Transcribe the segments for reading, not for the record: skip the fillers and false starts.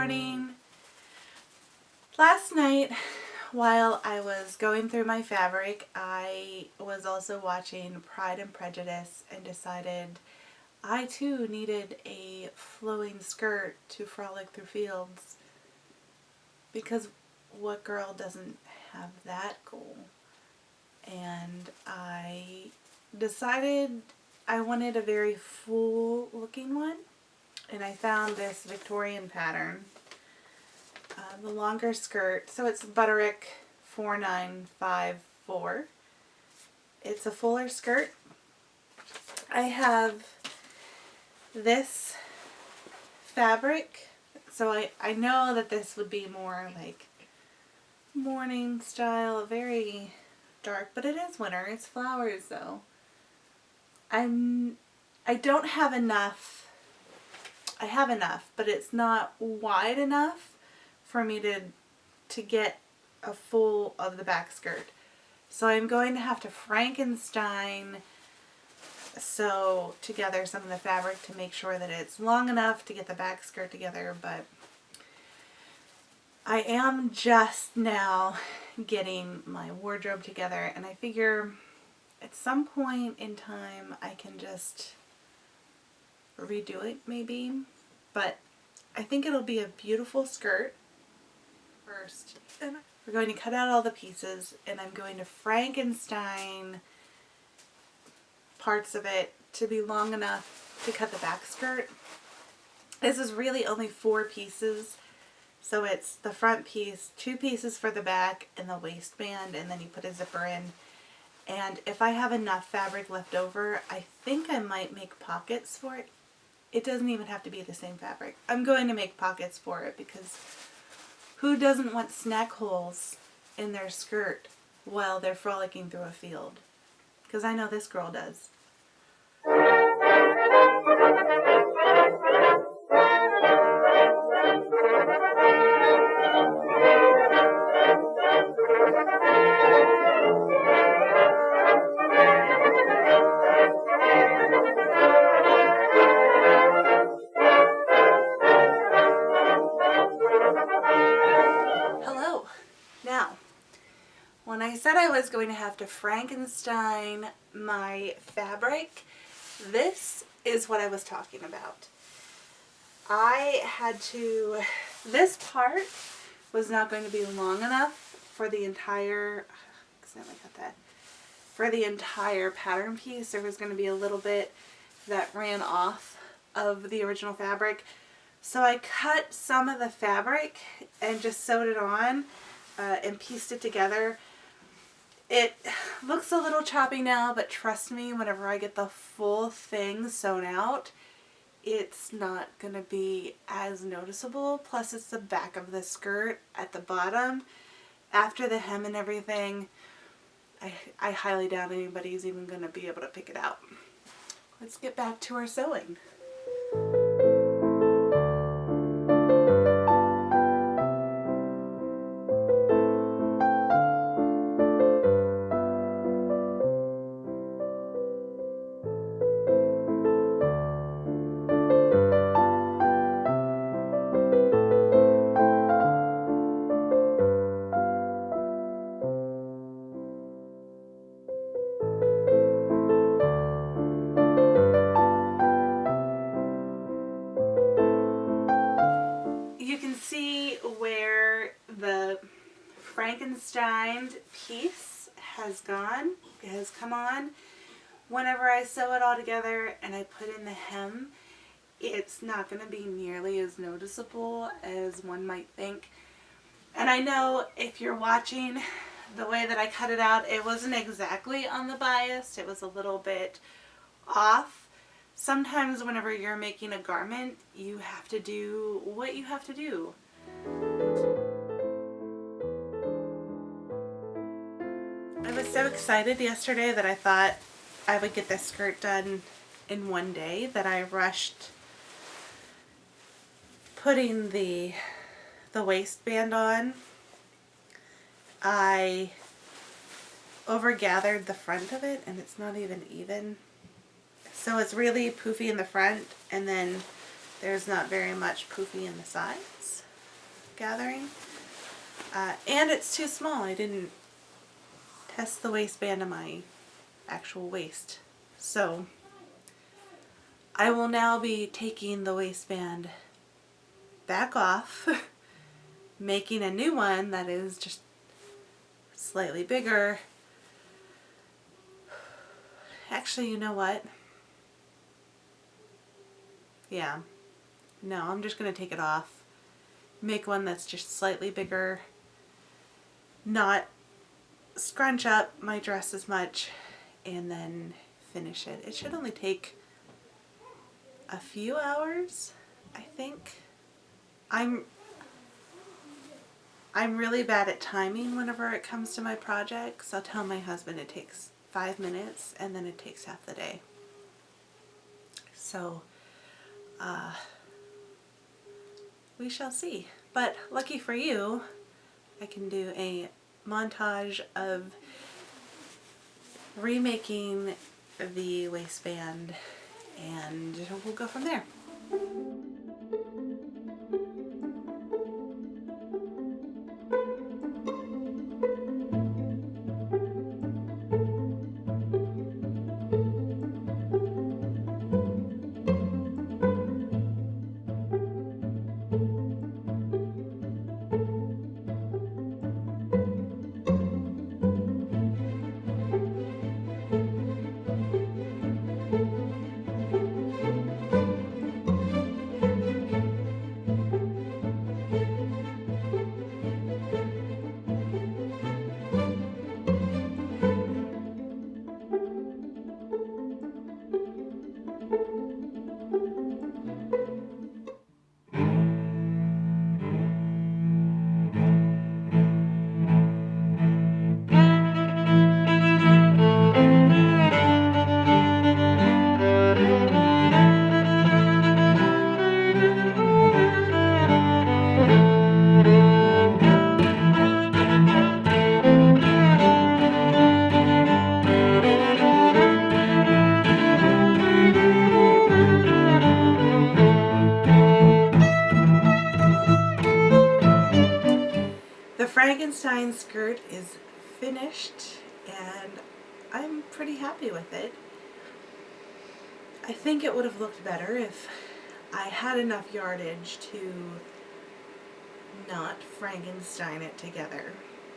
morning. Last night, while I was going through my fabric, I was also watching Pride and Prejudice and decided I too needed a flowing skirt to frolic through fields. Because what girl doesn't have that goal? And I decided I wanted a very full looking one. And I found this Victorian pattern. The longer skirt, so it's Butterick 4954. It's a fuller skirt. I have this fabric, so I know that this would be more like morning style, very dark, but it is winter. It's flowers though. I don't have enough. I have enough, but it's not wide enough for me to get a full of the back skirt. So I'm going to have to Frankenstein sew together some of the fabric to make sure that it's long enough to get the back skirt together, but I am just now getting my wardrobe together, and I figure at some point in time I can just redo it maybe, but I think it'll be a beautiful skirt. First, we're going to cut out all the pieces, and I'm going to Frankenstein parts of it to be long enough to cut the back skirt. This is really only 4 pieces, so it's the front piece, 2 pieces for the back, and the waistband, and then you put a zipper in. And if I have enough fabric left over, I think I might make pockets for it. It doesn't even have to be the same fabric. I'm going to make pockets for it because who doesn't want snack holes in their skirt while they're frolicking through a field? Because I know this girl does. When I said I was going to have to Frankenstein my fabric, this is what I was talking about. This part was not going to be long enough for the entire, for the entire pattern piece. There was going to be a little bit that ran off of the original fabric. So I cut some of the fabric and just sewed it on and pieced it together. It looks a little choppy now, but trust me, whenever I get the full thing sewn out, it's not going to be as noticeable. Plus, it's the back of the skirt at the bottom. After the hem and everything, I highly doubt anybody's even going to be able to pick it out. Let's get back to our sewing. Frankenstein piece has come on. Whenever I sew it all together and I put in the hem, it's not going to be nearly as noticeable as one might think. And I know if you're watching the way that I cut it out, it wasn't exactly on the bias. It was a little bit off. Sometimes whenever you're making a garment, you have to do what you have to do. I was so excited yesterday that I thought I would get this skirt done in one day that I rushed putting the waistband on. I overgathered the front of it and it's not even. So it's really poofy in the front and then there's not very much poofy in the sides. gathering. And it's too small. I didn't test the waistband of my actual waist. So I will now be taking the waistband back off, making a new one that is just slightly bigger. Actually, you know what? Yeah. No, I'm just going to take it off. Make one that's just slightly bigger. Not scrunch up my dress as much. And then finish it. It should only take a few hours, I think. I'm really bad at timing whenever it comes to my projects. I'll tell my husband it takes 5 minutes and then it takes half the day. So, we shall see. But lucky for you, I can do a montage of remaking the waistband and we'll go from there. The Frankenstein skirt is finished and I'm pretty happy with it. I think it would have looked better if I had enough yardage to not Frankenstein it together.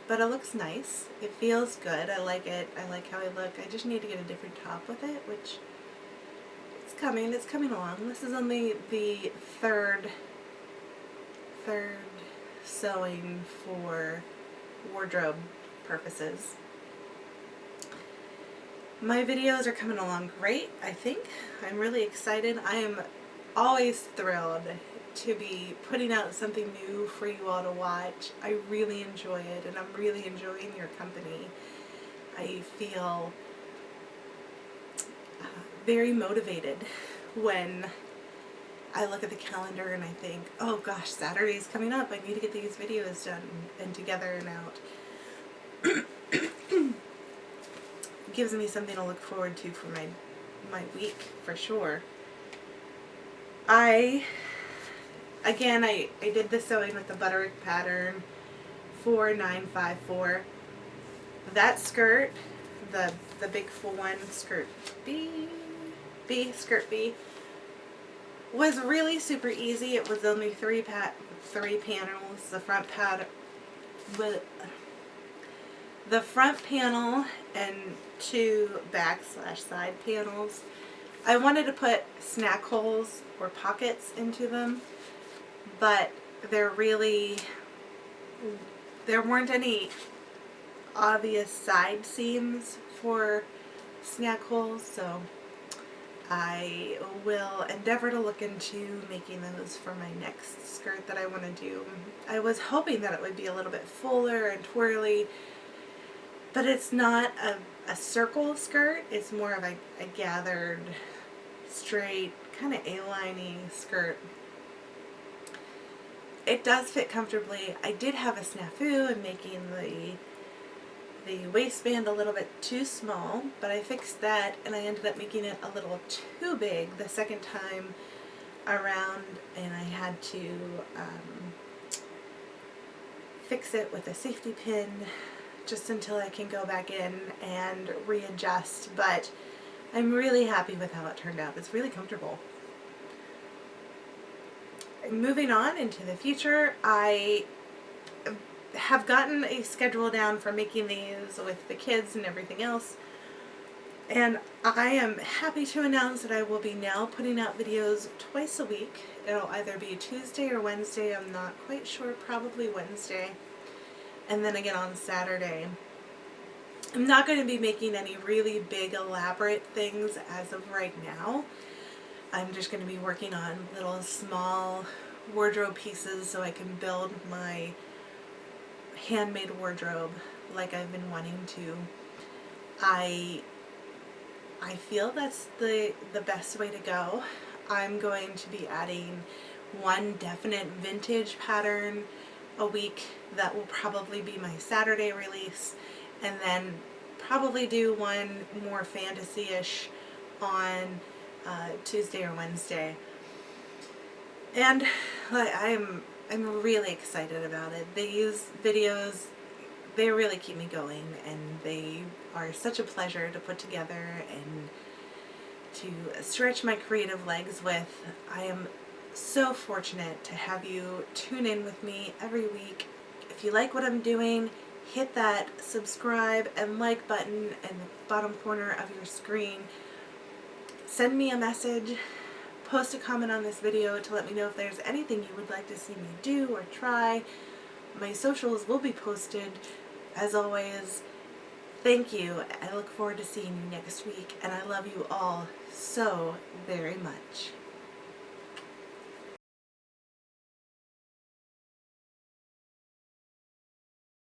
But it looks nice. It feels good. I like it. I like how I look. I just need to get a different top with it, which it's coming. It's coming along. This is only the third sewing for wardrobe purposes. My videos are coming along great, I think. I'm really excited. I am always thrilled to be putting out something new for you all to watch. I really enjoy it and I'm really enjoying your company. I feel very motivated when I look at the calendar and I think, oh gosh, Saturday's coming up. I need to get these videos done and together and out. It gives me something to look forward to for my week, for sure. I did the sewing with the Butterick pattern 4954. That skirt, the big full one, skirt skirt B, was really super easy. It was only three panels. The front panel and 2 back/side panels. I wanted to put snack holes or pockets into them, but there weren't any obvious side seams for snack holes, so I will endeavor to look into making those for my next skirt that I want to do. I was hoping that it would be a little bit fuller and twirly, but it's not a circle skirt. It's more of a gathered, straight, kind of A-liney skirt. It does fit comfortably. I did have a snafu in making the waistband a little bit too small, but I fixed that and I ended up making it a little too big the second time around, and I had to fix it with a safety pin just until I can go back in and readjust, but I'm really happy with how it turned out. It's really comfortable. Moving on into the future, I have gotten a schedule down for making these with the kids and everything else, and I am happy to announce that I will be now putting out videos twice a week. It'll either be Tuesday or Wednesday, I'm not quite sure, probably Wednesday, and then again on Saturday. I'm not going to be making any really big elaborate things as of right now. I'm just going to be working on little small wardrobe pieces so I can build my handmade wardrobe like I've been wanting to. I feel that's the best way to go. I'm going to be adding one definite vintage pattern a week that will probably be my Saturday release, and then probably do one more fantasy-ish on Tuesday or Wednesday. And I'm really excited about it. These videos, they really keep me going, and they are such a pleasure to put together and to stretch my creative legs with. I am so fortunate to have you tune in with me every week. If you like what I'm doing, hit that subscribe and like button in the bottom corner of your screen. Send me a message, post a comment on this video to let me know if there's anything you would like to see me do or try. My socials will be posted. As always, thank you. I look forward to seeing you next week, and I love you all so very much.